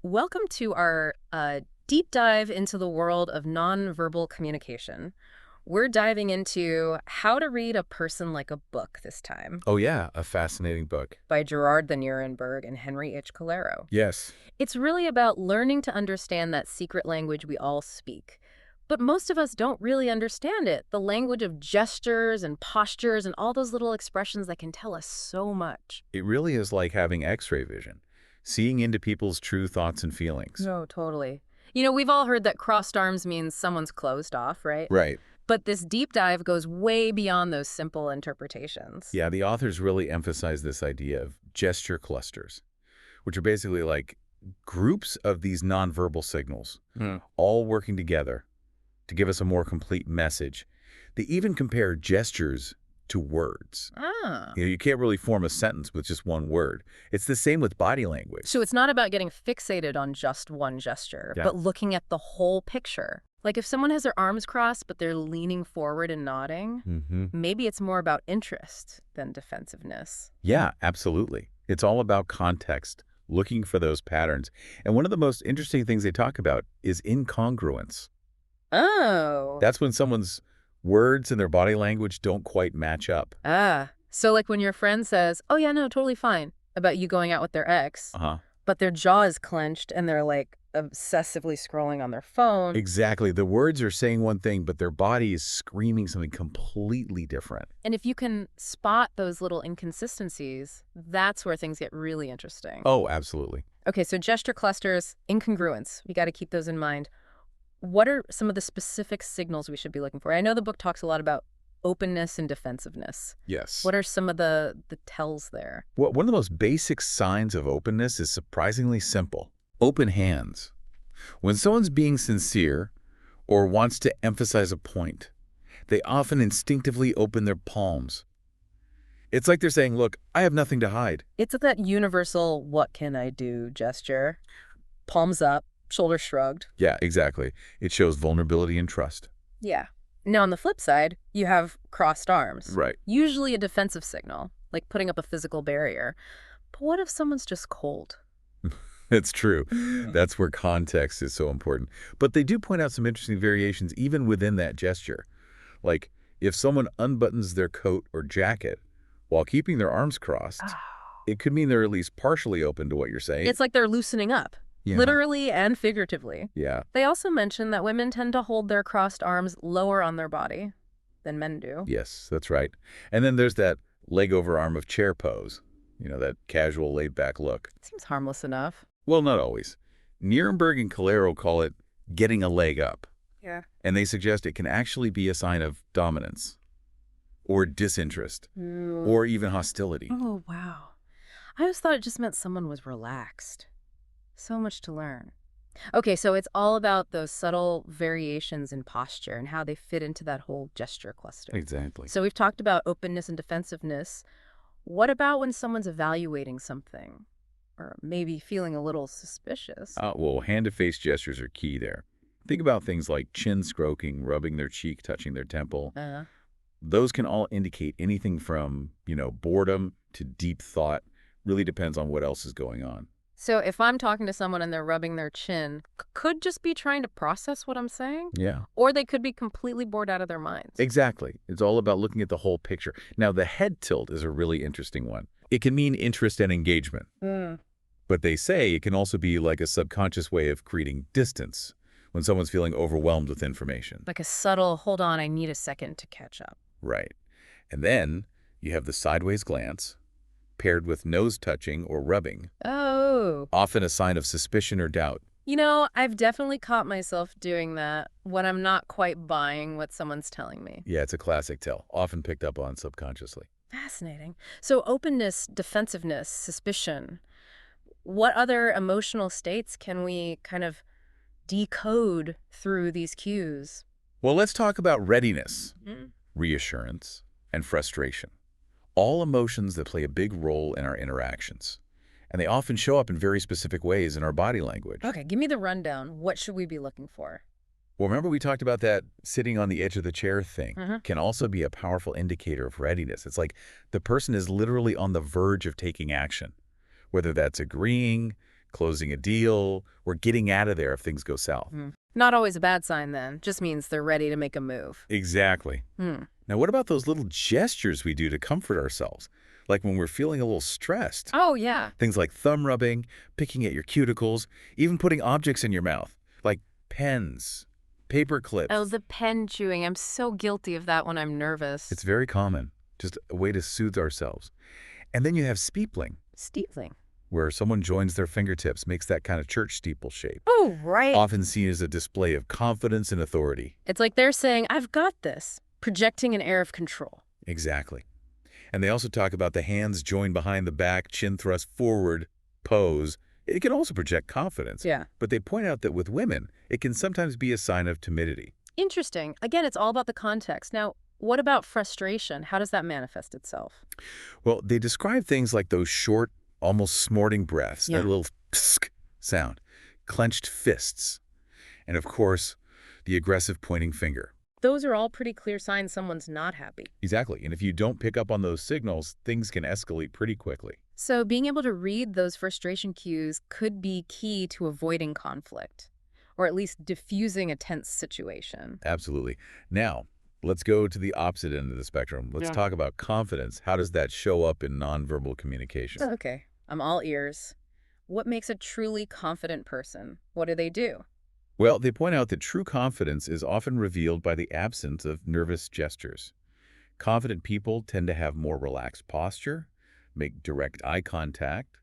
Welcome to our deep dive into the world of nonverbal communication. We're diving into How to Read a Person Like a Book this time Oh yeah, a fascinating book. by Gerard the Nuremberg and Henry H. Calero. Yes. It's really about learning to understand that secret language we all speak. But most of us don't really understand it, the language of gestures and postures and all those little expressions that can tell us so much. It really is like having X-ray vision, seeing into people's true thoughts and feelings. No, totally. We've all heard that crossed arms means someone's closed off, right? Right. But this deep dive goes way beyond those simple interpretations. Yeah, the authors really emphasize this idea of gesture clusters, which are basically like groups of these nonverbal signals, all working together to give us a more complete message. They even compare gestures to words. Ah. You can't really form a sentence with just one word. It's the same with body language. So it's not about getting fixated on just one gesture, Yeah. but looking at the whole picture. Like if someone has their arms crossed, but they're leaning forward and nodding, maybe it's more about interest than defensiveness. Yeah, absolutely. It's all about context, looking for those patterns. And one of the most interesting things they talk about is incongruence. Oh. That's when someone's words and their body language don't quite match up. So like when your friend says, oh yeah, no, totally fine, about you going out with their ex, Uh-huh. but their jaw is clenched and they're like obsessively scrolling on their phone. Exactly. The words are saying one thing, but their body is screaming something completely different. And if you can spot those little inconsistencies, that's where things get really interesting. Oh, absolutely. Okay, so gesture clusters, incongruence, we got to keep those in mind. What are some of the specific signals we should be looking for? I know the book talks a lot about openness and defensiveness. Yes. What are some of the tells there? Well, one of the most basic signs of openness is surprisingly simple. Open hands. When someone's being sincere or wants to emphasize a point, they often instinctively open their palms. It's like they're saying, look, I have nothing to hide. It's that universal what can I do gesture. Palms up, shoulders shrugged. Yeah, exactly. It shows vulnerability and trust. Yeah. Now on the flip side, you have crossed arms. Right. Usually a defensive signal, like putting up a physical barrier. But what if someone's just cold? It's true. That's where context is so important. But they do point out some interesting variations even within that gesture. Like if someone unbuttons their coat or jacket while keeping their arms crossed, it could mean they're at least partially open to what you're saying. It's like they're loosening up, Yeah. literally and figuratively. Yeah. They also mention that women tend to hold their crossed arms lower on their body than men do. Yes, that's right. And then there's that leg over arm of chair pose, that casual laid back look. Seems harmless enough. Well, not always. Nuremberg and Calero call it getting a leg up. Yeah. And they suggest it can actually be a sign of dominance or disinterest or even hostility. Oh, wow. I always thought it just meant someone was relaxed. So much to learn. Okay, so it's all about those subtle variations in posture and how they fit into that whole gesture cluster. Exactly. So we've talked about openness and defensiveness. What about when someone's evaluating something? Or maybe feeling a little suspicious? Well, hand-to-face gestures are key there. Think about things like chin stroking, rubbing their cheek, touching their temple. Those can all indicate anything from, boredom to deep thought. Really depends on what else is going on. So if I'm talking to someone and they're rubbing their chin, could just be trying to process what I'm saying? Yeah. Or they could be completely bored out of their minds. Exactly. It's all about looking at the whole picture. Now, the head tilt is a really interesting one. It can mean interest and engagement. But they say it can also be like a subconscious way of creating distance when someone's feeling overwhelmed with information. Like a subtle, hold on, I need a second to catch up. Right. And then you have the sideways glance, paired with nose touching or rubbing, Oh. often a sign of suspicion or doubt. I've definitely caught myself doing that when I'm not quite buying what someone's telling me. Yeah, it's a classic tell, often picked up on subconsciously. Fascinating. So openness, defensiveness, suspicion. What other emotional states can we kind of decode through these cues? Well, let's talk about readiness, reassurance, and frustration. All emotions that play a big role in our interactions. And they often show up in very specific ways in our body language. Okay, give me the rundown. What should we be looking for? Well, remember we talked about that sitting on the edge of the chair thing can also be a powerful indicator of readiness. It's like the person is literally on the verge of taking action, whether that's agreeing, closing a deal, or getting out of there if things go south. Not always a bad sign, then. Just means they're ready to make a move. Exactly. Hmm. Now, what about those little gestures we do to comfort ourselves? Like when we're feeling a little stressed. Oh, yeah. Things like thumb rubbing, picking at your cuticles, even putting objects in your mouth, like pens, paper Oh, clips. the pen chewing. I'm so guilty of that when I'm nervous. It's very common, just a way to soothe ourselves. And then you have steepling, Steepling. where someone joins their fingertips, makes that kind of church steeple shape, Oh, right. often seen as a display of confidence and authority. It's like they're saying, I've got this, projecting an air of control. Exactly. And they also talk about the hands joined behind the back, chin thrust forward, pose. It can also project confidence. Yeah. But they point out that with women, it can sometimes be a sign of timidity. Interesting. Again, it's all about the context. Now, what about frustration? How does that manifest itself? Well, they describe things like those short, almost snorting breaths, Yeah. that little psk sound, clenched fists, and of course, the aggressive pointing finger. Those are all pretty clear signs someone's not happy. Exactly. And if you don't pick up on those signals, things can escalate pretty quickly. So being able to read those frustration cues could be key to avoiding conflict, or at least diffusing a tense situation. Absolutely. Now, let's go to the opposite end of the spectrum. Let's Yeah. talk about confidence. How does that show up in nonverbal communication? Okay, I'm all ears. What makes a truly confident person? What do they do? Well, they point out that true confidence is often revealed by the absence of nervous gestures. Confident people tend to have more relaxed posture, make direct eye contact.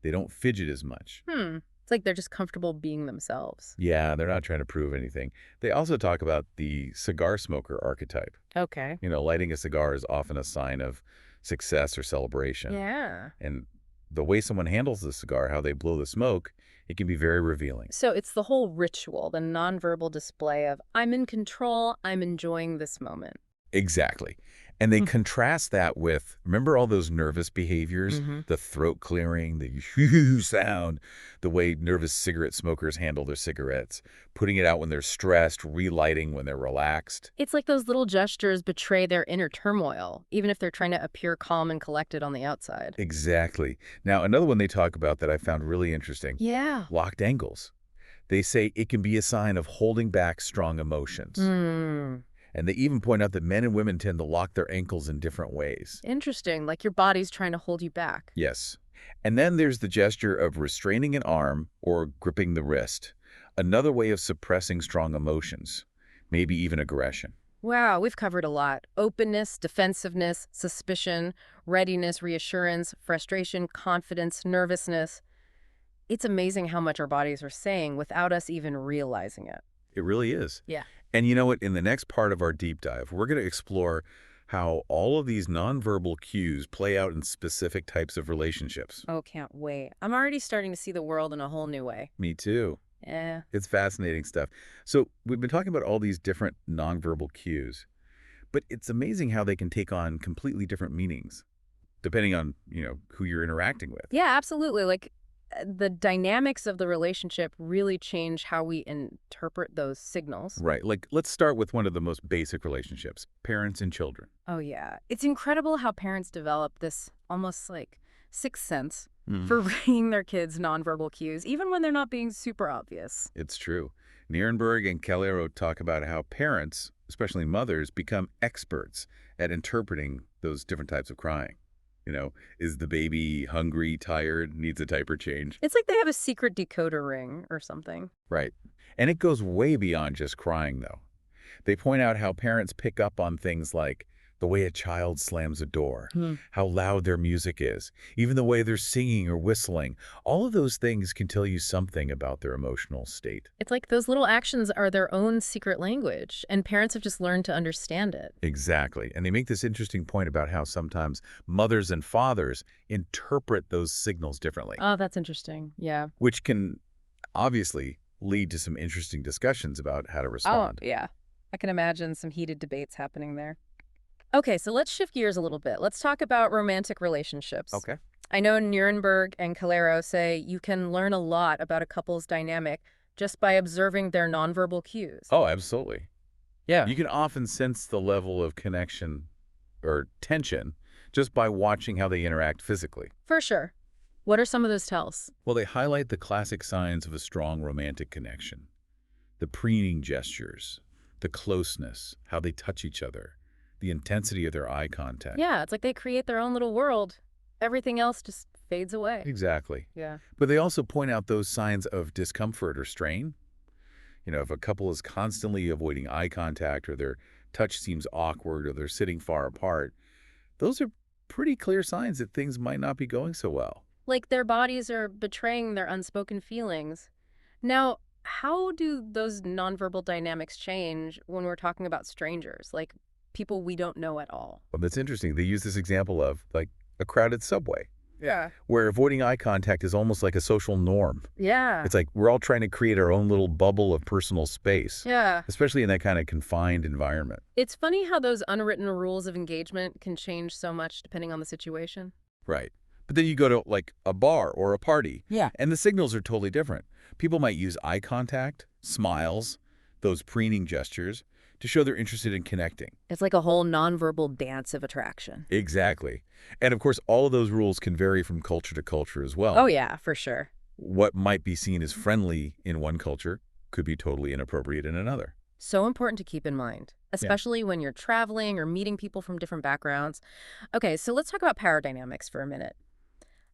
They don't fidget as much. It's like they're just comfortable being themselves. Yeah, they're not trying to prove anything. They also talk about the cigar smoker archetype. Okay. Lighting a cigar is often a sign of success or celebration. Yeah. And the way someone handles the cigar, how they blow the smoke, it can be very revealing. So it's the whole ritual, the nonverbal display of, I'm in control, I'm enjoying this moment. Exactly. And they contrast that with, remember all those nervous behaviors? The throat clearing, the sound, the way nervous cigarette smokers handle their cigarettes, putting it out when they're stressed, relighting when they're relaxed. It's like those little gestures betray their inner turmoil, even if they're trying to appear calm and collected on the outside. Exactly. Now, another one they talk about that I found really interesting, Yeah. locked ankles. They say it can be a sign of holding back strong emotions. And they even point out that men and women tend to lock their ankles in different ways. Interesting, like your body's trying to hold you back. Yes. And then there's the gesture of restraining an arm or gripping the wrist, another way of suppressing strong emotions, maybe even aggression. Wow, we've covered a lot. Openness, defensiveness, suspicion, readiness, reassurance, frustration, confidence, nervousness. It's amazing how much our bodies are saying without us even realizing it. It really is. Yeah. And you know what? In the next part of our deep dive, we're going to explore how all of these nonverbal cues play out in specific types of relationships. Oh, can't wait. I'm already starting to see the world in a whole new way. Me too. Yeah. It's fascinating stuff. So we've been talking about all these different nonverbal cues, but it's amazing how they can take on completely different meanings, depending on, who you're interacting with. Yeah, absolutely. Like the dynamics of the relationship really change how we interpret those signals. Right. Like, let's start with one of the most basic relationships, parents and children. Oh, yeah. It's incredible how parents develop this almost like sixth sense for reading their kids' nonverbal cues, even when they're not being super obvious. It's true. Nierenberg and Calero talk about how parents, especially mothers, become experts at interpreting those different types of crying. Is the baby hungry, tired, needs a diaper change? It's like they have a secret decoder ring or something. Right. And it goes way beyond just crying, though. They point out how parents pick up on things like the way a child slams a door, how loud their music is, even the way they're singing or whistling. All of those things can tell you something about their emotional state. It's like those little actions are their own secret language, and parents have just learned to understand it. Exactly. And they make this interesting point about how sometimes mothers and fathers interpret those signals differently, Oh, that's interesting. Yeah. which can obviously lead to some interesting discussions about how to respond. Yeah. I can imagine some heated debates happening there. Okay, so let's shift gears a little bit. Let's talk about romantic relationships. Okay. I know Nuremberg and Calero say you can learn a lot about a couple's dynamic just by observing their nonverbal cues. Oh, absolutely. Yeah. You can often sense the level of connection or tension just by watching how they interact physically. For sure. What are some of those tells? Well, they highlight the classic signs of a strong romantic connection. The preening gestures, the closeness, how they touch each other, the intensity of their eye contact. Yeah, it's like they create their own little world. Everything else just fades away. Exactly. Yeah. But they also point out those signs of discomfort or strain. If a couple is constantly avoiding eye contact or their touch seems awkward or they're sitting far apart, those are pretty clear signs that things might not be going so well. Like their bodies are betraying their unspoken feelings. Now, how do those nonverbal dynamics change when we're talking about strangers, like people we don't know at all? Well, that's interesting. They use this example of, like, a crowded subway, Yeah. where avoiding eye contact is almost like a social norm. Yeah. It's like we're all trying to create our own little bubble of personal space, Yeah. especially in that kind of confined environment. It's funny how those unwritten rules of engagement can change so much depending on the situation. Right. But then you go to, like, a bar or a party, Yeah. and the signals are totally different. People might use eye contact, smiles, those preening gestures to show they're interested in connecting. It's like a whole nonverbal dance of attraction. Exactly. And of course, all of those rules can vary from culture to culture as well. Oh, yeah, for sure. What might be seen as friendly in one culture could be totally inappropriate in another. So important to keep in mind, especially when you're traveling or meeting people from different backgrounds. Okay, so let's talk about power dynamics for a minute.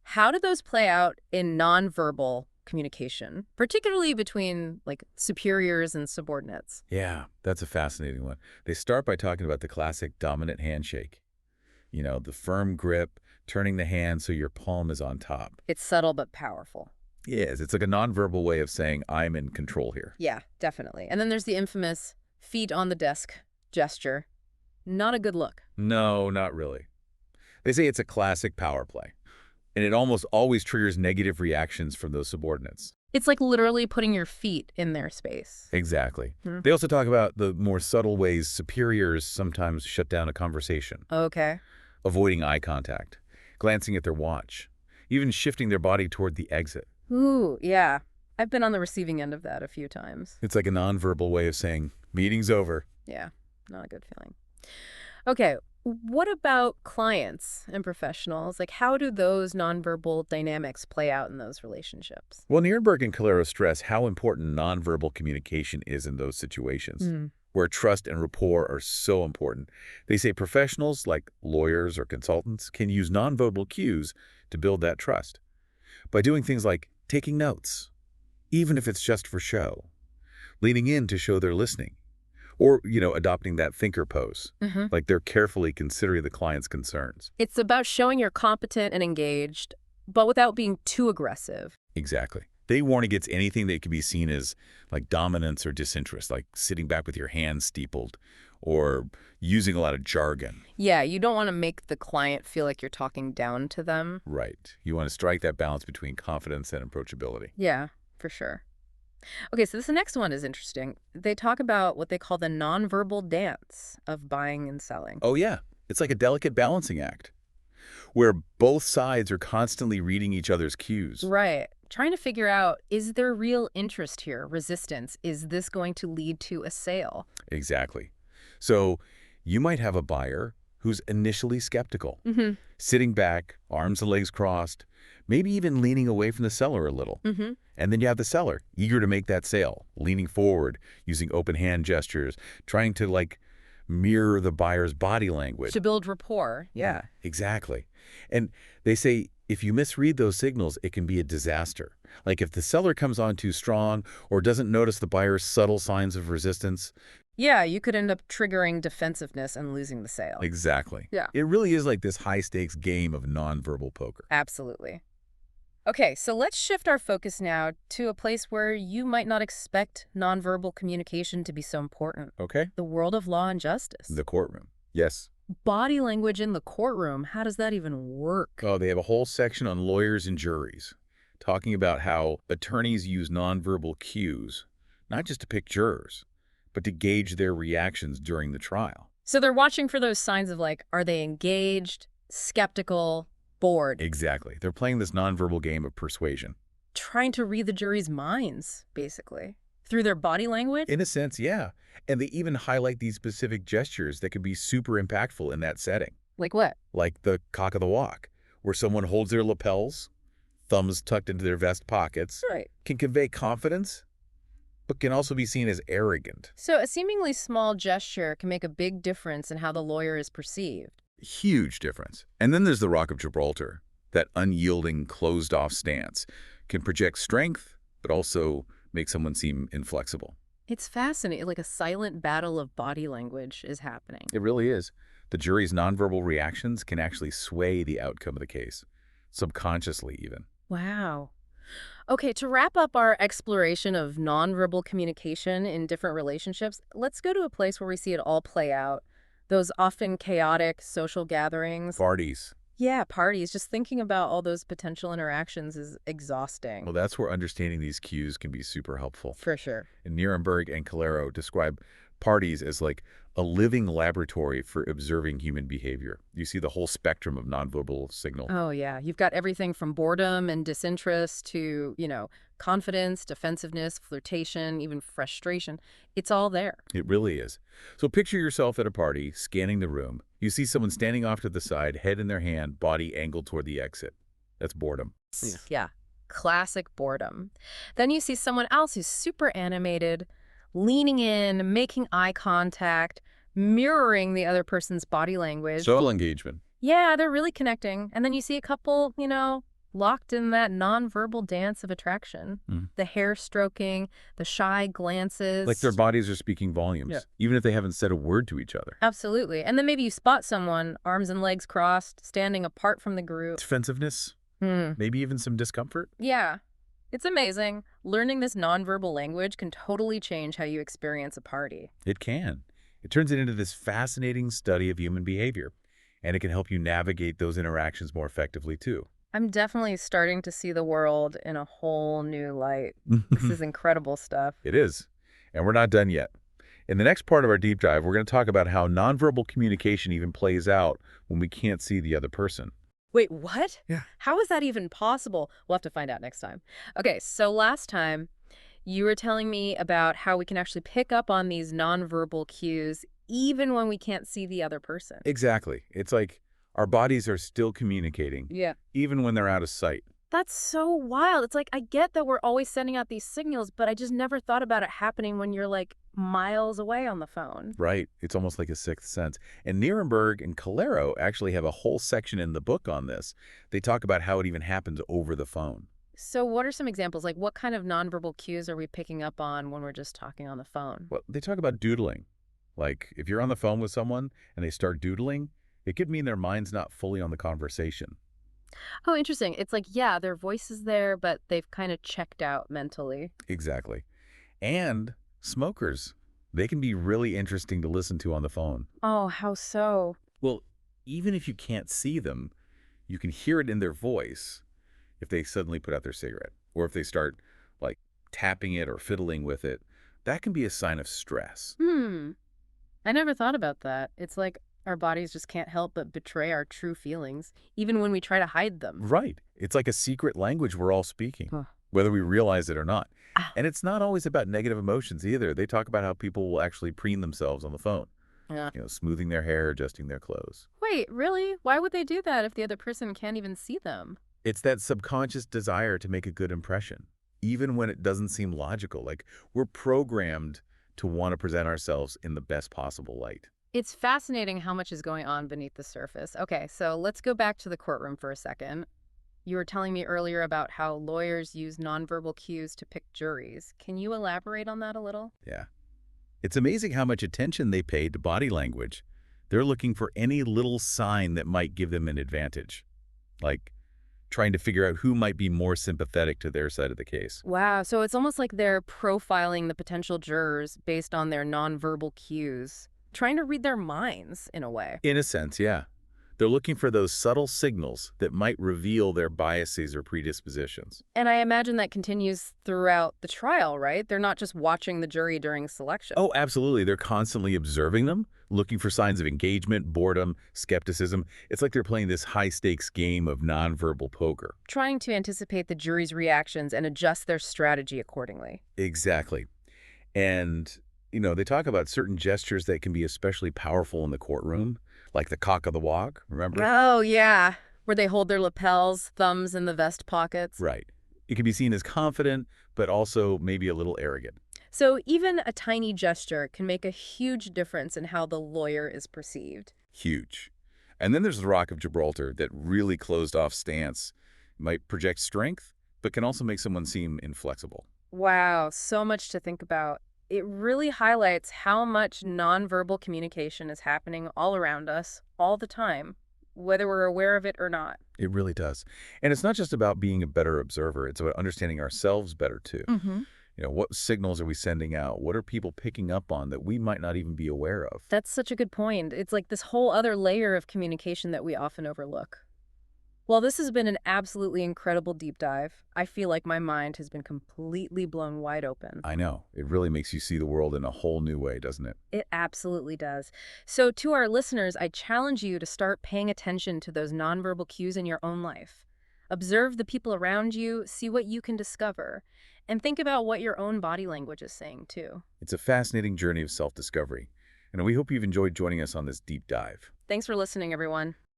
How do those play out in nonverbal communication, particularly between like superiors and subordinates? Yeah, that's a fascinating one. They start by talking about the classic dominant handshake. The firm grip, turning the hand so your palm is on top. It's subtle but powerful. Yes, it's like a nonverbal way of saying I'm in control here. Yeah, definitely. And then there's the infamous feet on the desk gesture. Not a good look. No, not really. They say it's a classic power play, and it almost always triggers negative reactions from those subordinates. It's like literally putting your feet in their space. Exactly. Hmm. They also talk about the more subtle ways superiors sometimes shut down a conversation, Okay. avoiding eye contact, glancing at their watch, even shifting their body toward the exit. Ooh, yeah. I've been on the receiving end of that a few times. It's like a nonverbal way of saying, meeting's over. Yeah, not a good feeling. Okay, what about clients and professionals? Like, how do those nonverbal dynamics play out in those relationships? Well, Nierenberg and Calero stress how important nonverbal communication is in those situations, where trust and rapport are so important. They say professionals, like lawyers or consultants, can use nonverbal cues to build that trust by doing things like taking notes, even if it's just for show, leaning in to show they're listening, or, adopting that thinker pose, like they're carefully considering the client's concerns. It's about showing you're competent and engaged, but without being too aggressive. Exactly. They warn against anything that could be seen as like dominance or disinterest, like sitting back with your hands steepled or using a lot of jargon. Yeah, you don't want to make the client feel like you're talking down to them. Right. You want to strike that balance between confidence and approachability. Yeah, for sure. Okay, so this next one is interesting. They talk about what they call the nonverbal dance of buying and selling. Oh, yeah. It's like a delicate balancing act where both sides are constantly reading each other's cues. Right. Trying to figure out, is there real interest here, resistance? Is this going to lead to a sale? Exactly. So you might have a buyer who's initially skeptical, sitting back, arms and legs crossed, maybe even leaning away from the seller a little. And then you have the seller, eager to make that sale, leaning forward, using open hand gestures, trying to, like, mirror the buyer's body language. To build rapport. Yeah, exactly. And they say if you misread those signals, it can be a disaster. Like if the seller comes on too strong or doesn't notice the buyer's subtle signs of resistance. Yeah, you could end up triggering defensiveness and losing the sale. Exactly. Yeah. It really is like this high-stakes game of nonverbal poker. Absolutely. Okay, so let's shift our focus now to a place where you might not expect nonverbal communication to be so important. Okay. The world of law and justice. The courtroom. Yes. Body language in the courtroom, how does that even work? Oh, they have a whole section on lawyers and juries, talking about how attorneys use nonverbal cues, not just to pick jurors, but to gauge their reactions during the trial. So they're watching for those signs of like, are they engaged, skeptical, bored? Exactly. They're playing this nonverbal game of persuasion. Trying to read the jury's minds, basically. Through their body language? In a sense, yeah. And they even highlight these specific gestures that could be super impactful in that setting. Like what? Like the cock of the walk, where someone holds their lapels, thumbs tucked into their vest pockets, Right. can convey confidence, but can also be seen as arrogant. So a seemingly small gesture can make a big difference in how the lawyer is perceived. Huge difference. And then there's the Rock of Gibraltar. That unyielding, closed-off stance can project strength, but also make someone seem inflexible. It's fascinating, like a silent battle of body language is happening. It really is. The jury's nonverbal reactions can actually sway the outcome of the case, subconsciously even. Wow. Okay, to wrap up our exploration of nonverbal communication in different relationships, let's go to a place where we see it all play out. Those often chaotic social gatherings. Parties. Yeah, parties. Just thinking about all those potential interactions is exhausting. Well, that's where understanding these cues can be super helpful. For sure. And Nuremberg and Calero describe parties as like a living laboratory for observing human behavior. You see the whole spectrum of nonverbal signal. Oh, yeah. You've got everything from boredom and disinterest to, confidence, defensiveness, flirtation, even frustration. It's all there. It really is. So picture yourself at a party, scanning the room. You see someone standing off to the side, head in their hand, body angled toward the exit. That's boredom. Yeah. Classic boredom. Then you see someone else who's super animated, leaning in, making eye contact, mirroring the other person's body language. Social engagement. Yeah, they're really connecting. And then you see a couple, locked in that nonverbal dance of attraction. The hair stroking, the shy glances. Like their bodies are speaking volumes, Yeah. even if they haven't said a word to each other. Absolutely. And then maybe you spot someone, arms and legs crossed, standing apart from the group. Defensiveness, maybe even some discomfort. Yeah. It's amazing. Learning this nonverbal language can totally change how you experience a party. It can. It turns it into this fascinating study of human behavior, and it can help you navigate those interactions more effectively, too. I'm definitely starting to see the world in a whole new light. This is incredible stuff. It is. And we're not done yet. In the next part of our deep dive, we're going to talk about how nonverbal communication even plays out when we can't see the other person. Wait, what? Yeah. How is that even possible? We'll have to find out next time. Okay, so last time you were telling me about how we can actually pick up on these nonverbal cues even when we can't see the other person. Exactly. It's like our bodies are still communicating, Yeah. even when they're out of sight. That's so wild. It's like, I get that we're always sending out these signals, but I just never thought about it happening when you're like miles away on the phone. Right. It's almost like a sixth sense. And Nuremberg and Calero actually have a whole section in the book on this. They talk about how it even happens over the phone. So what are some examples? Like, what kind of nonverbal cues are we picking up on when we're just talking on the phone? Well, they talk about doodling. Like, if you're on the phone with someone and they start doodling, it could mean their mind's not fully on the conversation. Oh, interesting. It's like, yeah, their voice is there, but they've kind of checked out mentally. Exactly. And smokers, they can be really interesting to listen to on the phone. Oh, how so? Well, even if you can't see them, you can hear it in their voice if they suddenly put out their cigarette, or if they start, like, tapping it or fiddling with it. That can be a sign of stress. I never thought about that. It's like our bodies just can't help but betray our true feelings, even when we try to hide them. Right. It's like a secret language we're all speaking, Huh. whether we realize it or not. Ah. And it's not always about negative emotions either. They talk about how people will actually preen themselves on the phone, Yeah. smoothing their hair, adjusting their clothes. Wait, really? Why would they do that if the other person can't even see them? It's that subconscious desire to make a good impression, even when it doesn't seem logical. Like, we're programmed to want to present ourselves in the best possible light. It's fascinating how much is going on beneath the surface. Okay, so let's go back to the courtroom for a second. You were telling me earlier about how lawyers use nonverbal cues to pick juries. Can you elaborate on that a little? Yeah. It's amazing how much attention they pay to body language. They're looking for any little sign that might give them an advantage, like trying to figure out who might be more sympathetic to their side of the case. Wow, so it's almost like they're profiling the potential jurors based on their nonverbal cues, trying to read their minds in a way. In a sense, yeah. They're looking for those subtle signals that might reveal their biases or predispositions. And I imagine that continues throughout the trial, right? They're not just watching the jury during selection. Oh, absolutely. They're constantly observing them, looking for signs of engagement, boredom, skepticism. It's like they're playing this high-stakes game of nonverbal poker. Trying to anticipate the jury's reactions and adjust their strategy accordingly. Exactly. And, they talk about certain gestures that can be especially powerful in the courtroom, like the cock of the walk, remember? Oh, yeah. Where they hold their lapels, thumbs in the vest pockets. Right. It can be seen as confident, but also maybe a little arrogant. So even a tiny gesture can make a huge difference in how the lawyer is perceived. Huge. And then there's the Rock of Gibraltar, that really closed-off stance. Might project strength, but can also make someone seem inflexible. Wow, so much to think about. It really highlights how much nonverbal communication is happening all around us, all the time, whether we're aware of it or not. It really does. And it's not just about being a better observer. It's about understanding ourselves better, too. Hmm. What signals are we sending out? What are people picking up on that we might not even be aware of? That's such a good point. It's like this whole other layer of communication that we often overlook. Well, this has been an absolutely incredible deep dive. I feel like my mind has been completely blown wide open. I know. It really makes you see the world in a whole new way, doesn't it? It absolutely does. So, to our listeners, I challenge you to start paying attention to those nonverbal cues in your own life. Observe the people around you, see what you can discover, and think about what your own body language is saying, too. It's a fascinating journey of self-discovery, and we hope you've enjoyed joining us on this deep dive. Thanks for listening, everyone.